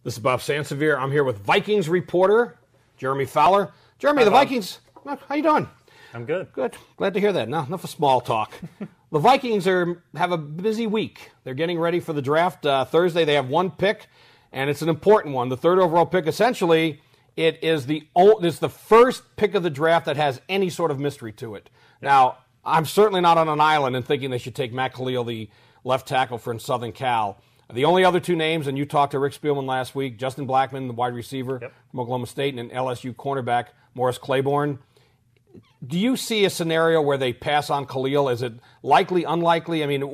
This is Bob Sansevere. I'm here with Vikings reporter Jeremy Fowler. Jeremy, the Vikings, how you doing? I'm good. Good. Glad to hear that. Now, enough of small talk. The Vikings have a busy week. They're getting ready for the draft. Thursday they have one pick, and it's an important one. The third overall pick, essentially, it's the first pick of the draft that has any sort of mystery to it. Now, I'm certainly not on an island and thinking they should take Matt Khalil, the left tackle for Southern Cal. The only other two names, and you talked to Rick Spielman last week, Justin Blackmon, the wide receiver from Oklahoma State, and an LSU cornerback, Morris Claiborne. Do you see a scenario where they pass on Khalil? Is it likely, unlikely? I mean,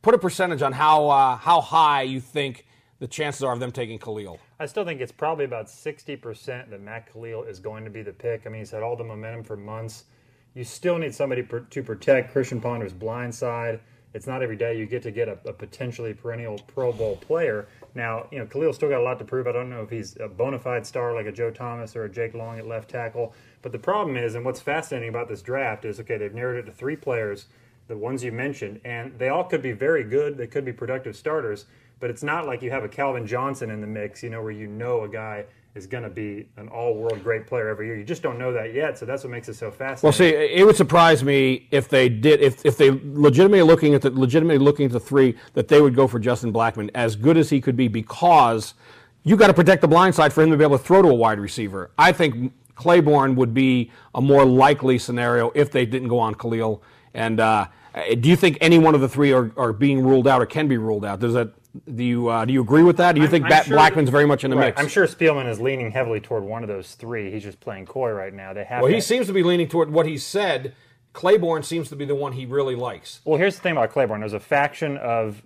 put a percentage on how high you think the chances are of them taking Khalil. I still think it's probably about 60% that Matt Khalil is going to be the pick. I mean, he's had all the momentum for months. You still need somebody to protect Christian Ponder's blind side. It's not every day you get a potentially perennial Pro Bowl player. Now, Khalil's still got a lot to prove. I don't know if he's a bona fide star like a Joe Thomas or a Jake Long at left tackle. But the problem is, and what's fascinating about this draft is, okay, they've narrowed it to 3 players, the ones you mentioned, and they all could be very good. They could be productive starters. But it's not like you have a Calvin Johnson in the mix, where a guy is going to be an all-world great player every year. You just don't know that yet, so that's what makes it so fascinating. Well, see, it would surprise me if they did, if they legitimately looking at the 3, that they would go for Justin Blackmon, as good as he could be, because you got to protect the blind side for him to be able to throw to a wide receiver. I think Claiborne would be a more likely scenario if they didn't go on Khalil. And do you think any one of the 3 are being ruled out or can be ruled out? Do you agree with that? Do you think Blackman's very much in the mix? I'm sure Spielman is leaning heavily toward one of those 3. He's just playing coy right now. He seems to be leaning toward what he said. Claiborne seems to be the one he really likes. Well, here's the thing about Claiborne. There's a faction of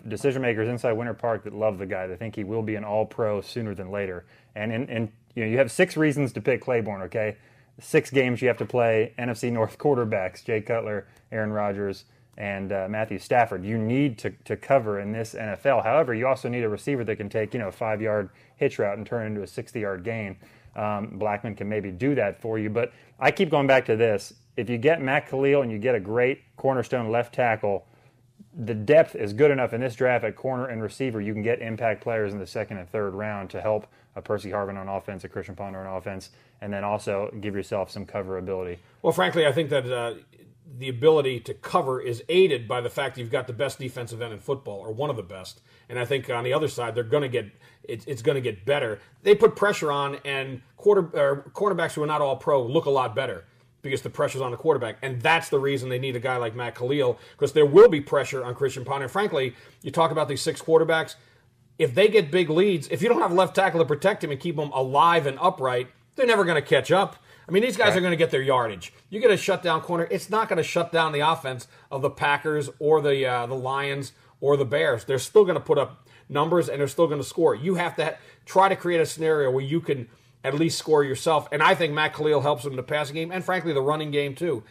decision makers inside Winter Park that love the guy. They think he will be an all-pro sooner than later. And you have 6 reasons to pick Claiborne, okay? 6 games you have to play, NFC North quarterbacks, Jay Cutler, Aaron Rodgers, and Matthew Stafford. You need to cover in this NFL. However, you also need a receiver that can take a 5-yard hitch route and turn it into a 60-yard gain. Blackmon can maybe do that for you. But I keep going back to this. If you get Matt Khalil and you get a great cornerstone left tackle, the depth is good enough in this draft at corner and receiver. You can get impact players in the 2nd and 3rd round to help a Percy Harvin on offense, a Christian Ponder on offense, and then also give yourself some coverability. Well, frankly, I think that the ability to cover is aided by the fact that you've got the best defensive end in football, or one of the best. And I think on the other side, they're going to get it's going to get better. They put pressure on, and cornerbacks who are not all pro look a lot better because the pressure's on the quarterback. And that's the reason they need a guy like Matt Khalil, because there will be pressure on Christian Ponder. And frankly, you talk about these 6 quarterbacks. If they get big leads, if you don't have a left tackle to protect him and keep him alive and upright, they're never going to catch up. I mean, these guys are going to get their yardage. You get a shutdown corner, it's not going to shut down the offense of the Packers or the Lions or the Bears. They're still going to put up numbers, and they're still going to score. You have to try to create a scenario where you can at least score yourself. And I think Matt Khalil helps them in the passing game and, frankly, the running game too.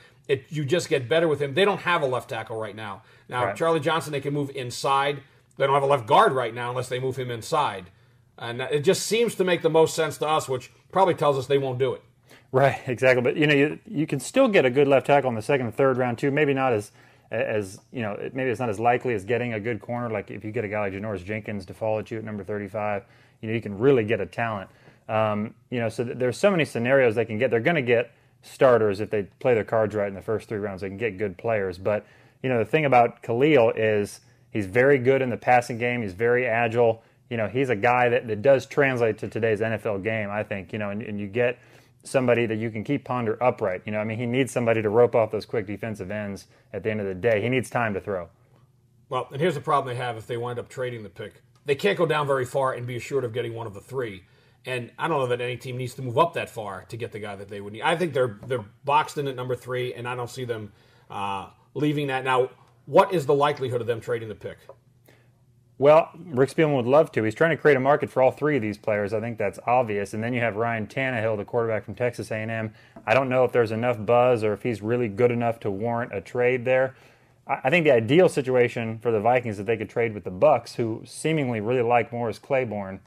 You just get better with him. They don't have a left tackle right now. Now, Charlie Johnson, they can move inside. They don't have a left guard right now unless they move him inside. And it just seems to make the most sense to us, which probably tells us they won't do it. Right, exactly. But you can still get a good left tackle in the 2nd and 3rd round too. Maybe not as maybe it's not as likely as getting a good corner. Like if you get a guy like Janoris Jenkins to fall at you at number 35, you can really get a talent. So there's so many scenarios they can get. They're going to get starters if they play their cards right in the first 3 rounds. They can get good players. But the thing about Khalil is he's very good in the passing game. He's very agile. He's a guy that does translate to today's NFL game, I think. And you get somebody that you can keep Ponder upright. He needs somebody to rope off those quick defensive ends at the end of the day. He needs time to throw. Well, and here's the problem they have if they wind up trading the pick. They can't go down very far and be assured of getting one of the 3. And I don't know that any team needs to move up that far to get the guy that they would need. I think they're boxed in at number 3, and I don't see them leaving that. Now, what is the likelihood of them trading the pick? Well, Rick Spielman would love to. He's trying to create a market for all 3 of these players. I think that's obvious. And then you have Ryan Tannehill, the quarterback from Texas A&M. I don't know if there's enough buzz or if he's really good enough to warrant a trade there. I think the ideal situation for the Vikings is that they could trade with the Bucs, who seemingly really like Morris Claiborne,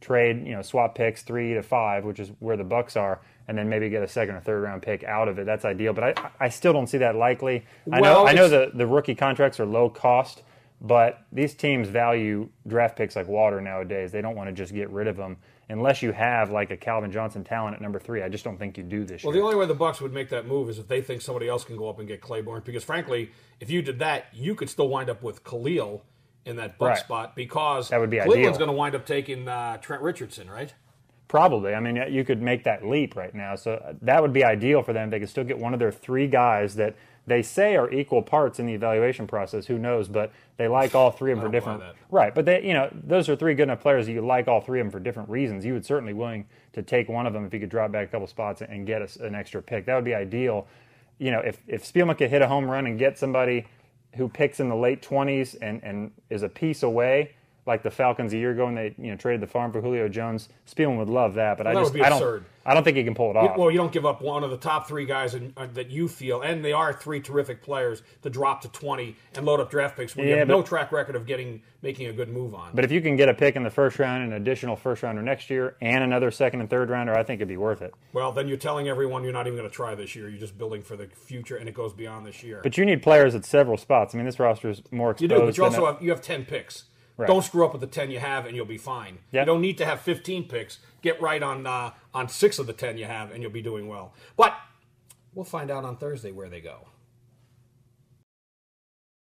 trade, swap picks 3 to 5, which is where the Bucs are, and then maybe get a 2nd or 3rd round pick out of it. That's ideal. But I still don't see that likely. I know the rookie contracts are low cost, But these teams value draft picks like water nowadays. They don't want to just get rid of them unless you have like a Calvin Johnson talent at number 3. I just don't think you do this year. Well, the only way the Bucs would make that move is if they think somebody else can go up and get Claiborne. Because frankly, if you did that, you could still wind up with Khalil in that Bucs spot because that would be Cleveland's ideal. going to wind up taking Trent Richardson, right? Probably. I mean, you could make that leap right now. So that would be ideal for them. They could still get one of their 3 guys that they say are equal parts in the evaluation process. Who knows? But they like all 3 of them for different. Right. But they, those are 3 good enough players that you like all 3 of them for different reasons. You would certainly be willing to take one of them if you could drop back a couple spots and get an extra pick. That would be ideal. If Spielman could hit a home run and get somebody who picks in the late 20s and is a piece away, like the Falcons a year ago when they traded the farm for Julio Jones, Spielman would love that. But that would be absurd. I don't think he can pull it off. Well, you don't give up one of the top 3 guys that you feel, and they are 3 terrific players, to drop to 20 and load up draft picks when you have no track record of making a good move on. But if you can get a pick in the first round, an additional first rounder next year, and another second and third rounder, I think it'd be worth it. Well, then you're telling everyone you're not even going to try this year. You're just building for the future, and it goes beyond this year. But you need players at several spots. I mean, this roster is more exposed. You do, but you also have 10 picks. Right. Don't screw up with the 10 you have, and you'll be fine. Yep. You don't need to have 15 picks. Get right on 6 of the 10 you have, and you'll be doing well. But we'll find out on Thursday where they go.